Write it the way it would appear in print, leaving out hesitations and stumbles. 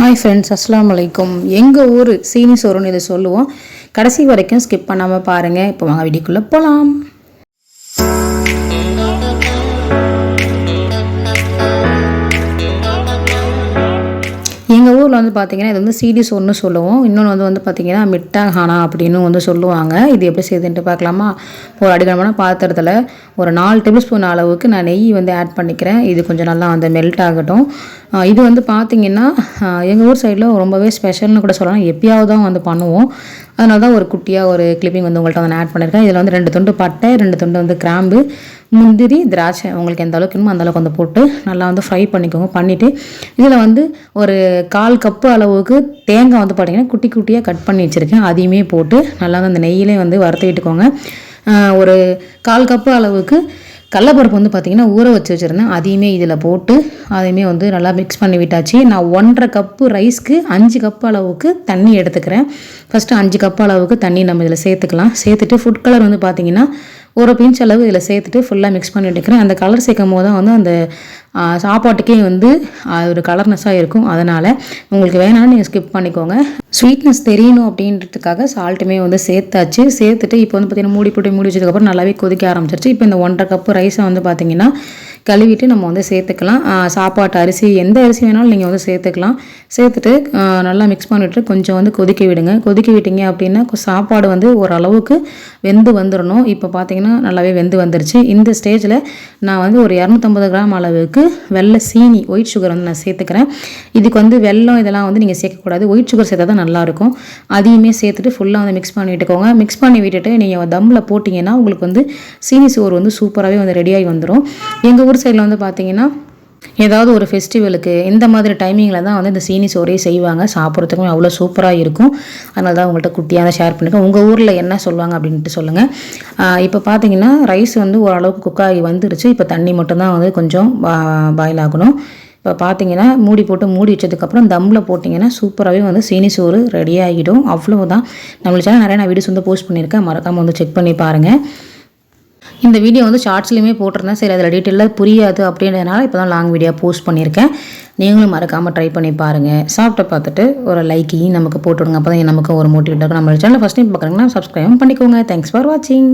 Hi friends, அஸ்ஸலாமு அலைக்கும். எங்கள் ஊர் சீனி சோறுன்னு இதை சொல்லுவோம். கடைசி வரைக்கும் ஸ்கிப் பண்ணாமல் பாருங்கள். இப்போ வாங்க வீடியோக்குள்ளே போகலாம். எங்கள் ஊரில் வந்து பார்த்திங்கன்னா இது வந்து சீடி சோறுன்னு சொல்லுவோம். இன்னொன்று வந்து பார்த்திங்கன்னா மிட்டாஹானா அப்படின்னு சொல்லுவாங்க. இது எப்படி செய்யுதுன்ட்டு பார்க்கலாமா? ஒரு அடிகனமான பாத்திரத்தில் ஒரு 4 டேபிள் ஸ்பூன் அளவுக்கு நான் நெய் வந்து ஆட் பண்ணிக்கிறேன். இது கொஞ்சம் நல்லா மெல்ட் ஆகட்டும். இது வந்து பார்த்திங்கன்னா எங்கள் ஊர் சைடில் ரொம்பவே ஸ்பெஷல்னு கூட சொல்லலாம். எப்பயாவது தான் பண்ணுவோம். அதனால தான் ஒரு குட்டியாக ஒரு கிளிப்பிங் உங்கள்கிட்ட நான் ஆட் பண்ணியிருக்கேன். இதில் 2 துண்டு பட்டை, 2 துண்டு கிராம்பு, முந்திரி, திராட்சை உங்களுக்கு எந்த அளவுக்கு வேணுமோ அந்த அளவுக்கு போட்டு நல்லா ஃப்ரை பண்ணிக்கோங்க. பண்ணிவிட்டு இதில் ஒரு 1/4 கப்பு அளவுக்கு தேங்காய் பார்த்திங்கன்னா குட்டி குட்டியாக கட் பண்ணி வச்சுருக்கேன். அதையுமே போட்டு நல்லா அந்த நெய்யிலே வறுத்து விட்டுக்கோங்க. ஒரு 1/4 கப்பு அளவுக்கு கடலப்பருப்பு பார்த்திங்கன்னா ஊற வச்சு வச்சுருந்தேன். அதையுமே இதில் போட்டு அதையுமே நல்லா மிக்ஸ் பண்ணி விட்டாச்சு. நான் 1.5 கப்பு ரைஸ்க்கு 5 கப்பு அளவுக்கு தண்ணி எடுத்துக்கிறேன். ஃபஸ்ட்டு 5 கப்பு அளவுக்கு தண்ணி நம்ம இதில் சேர்த்துக்கலாம். சேர்த்துட்டு ஃபுட் கலர் பார்த்திங்கன்னா ஒரு பிஞ்ச் அளவு இதில் சேர்த்துட்டு ஃபுல்லாக மிக்ஸ் பண்ணி எடுக்கிறேன். அந்த கலர் சேர்க்கும் போது தான் அந்த சாப்பாட்டுக்கே ஒரு கலர்னஸாக இருக்கும். அதனால் உங்களுக்கு வேணாலும் நீங்கள் ஸ்கிப் பண்ணிக்கோங்க. ஸ்வீட்னஸ் தெரியணும் அப்படின்றதுக்காக சால்ட்டுமே சேர்த்தாச்சு. சேர்த்துட்டு இப்போ பார்த்திங்கன்னா மூடி வச்சதுக்கப்புறம் நல்லாவே கொதிக்க ஆரம்பிச்சிருச்சு. இப்போ இந்த 1.5 கப்பு ரைஸை பார்த்திங்கன்னா கழுவிட்டு நம்ம சேர்த்துக்கலாம். சாப்பாட்டு அரிசி எந்த அரிசி வேணாலும் நீங்கள் சேர்த்துக்கலாம். சேர்த்துட்டு நல்லா மிக்ஸ் பண்ணிவிட்டு கொஞ்சம் கொதிக்க விடுங்க. கொதிக்க விட்டீங்க அப்படின்னா சாப்பாடு ஓரளவுக்கு வெந்து வந்துடணும். இப்போ பார்த்திங்கன்னா நல்லாவே வெந்து வந்துருச்சு. இந்த ஸ்டேஜில் நான் ஒரு 250 கிராம் அளவுக்கு வெள்ளை சீனி ஒயிட் சுகர் நான் சேர்த்துக்கிறேன். இதுக்கு வெல்லம் இதெல்லாம் நீங்கள் சேர்க்கக்கூடாது. ஒயிட் சுகர் சேர்த்தா தான் நல்லாயிருக்கும். அதையுமே சேர்த்துட்டு ஃபுல்லாக மிக்ஸ் பண்ணி விட்டுக்கோங்க. மிக்ஸ் பண்ணி விட்டுட்டு நீங்கள் தம்மில் போட்டிங்கன்னா உங்களுக்கு சீனி சோறு சூப்பராகவே ரெடியாகி வந்துடும். எங்கள் ஊர் சைடில் பார்த்திங்கன்னா ஏதாவது ஒரு ஃபெஸ்டிவலுக்கு இந்த மாதிரி டைமிங்கில் தான் இந்த சீனி சோறே செய்வாங்க. சாப்பிட்றதுக்கும் அவ்வளோ சூப்பராக இருக்கும். அதனால தான் உங்கள்கிட்ட குட்டியாக ஷேர் பண்ணியிருக்கேன். உங்கள் ஊரில் என்ன சொல்லுவாங்க அப்படின்ட்டு சொல்லுங்கள். இப்போ பார்த்தீங்கன்னா ரைஸ் ஓரளவுக்கு குக் ஆகி வந்துருச்சு. இப்போ தண்ணி மட்டும்தான் கொஞ்சம் பாயில் ஆகணும். இப்போ பார்த்தீங்கன்னா மூடி வச்சதுக்கப்புறம் தம்மில் போட்டிங்கன்னா சூப்பராகவே சீனி சோறு ரெடி ஆகிடும். அவ்வளோதான். நம்மளுக்கு சேனல் நிறைய நான் வீடியோஸ் போஸ்ட் பண்ணியிருக்கேன். மறக்காமல் செக் பண்ணி பாருங்கள். இந்த வீடியோ ஷார்ட்ஸ்லையுமே போட்டிருந்தேன். சரி, அதில் டீட்டெயிலாக புரியாது அப்படின்றதுனால இப்போ தான் லாங் வீடியோ போஸ்ட் பண்ணியிருக்கேன். நீங்களும் மறக்காமல் ட்ரை பண்ணி பாருங்கள். சாப்பிட்டு பார்த்துட்டு ஒரு லைக்கையும் நமக்கு போட்டுவிடுங்க. அப்போ தான் நமக்கு ஒரு மோட்டிவேட் இருக்கும். நம்ம சேனல் ஃபஸ்ட் டைம் பார்க்குறீங்கன்னா சப்ஸ்கிரைப் பண்ணிக்கோங்க. தேங்க்ஸ் ஃபார் வாட்சிங்.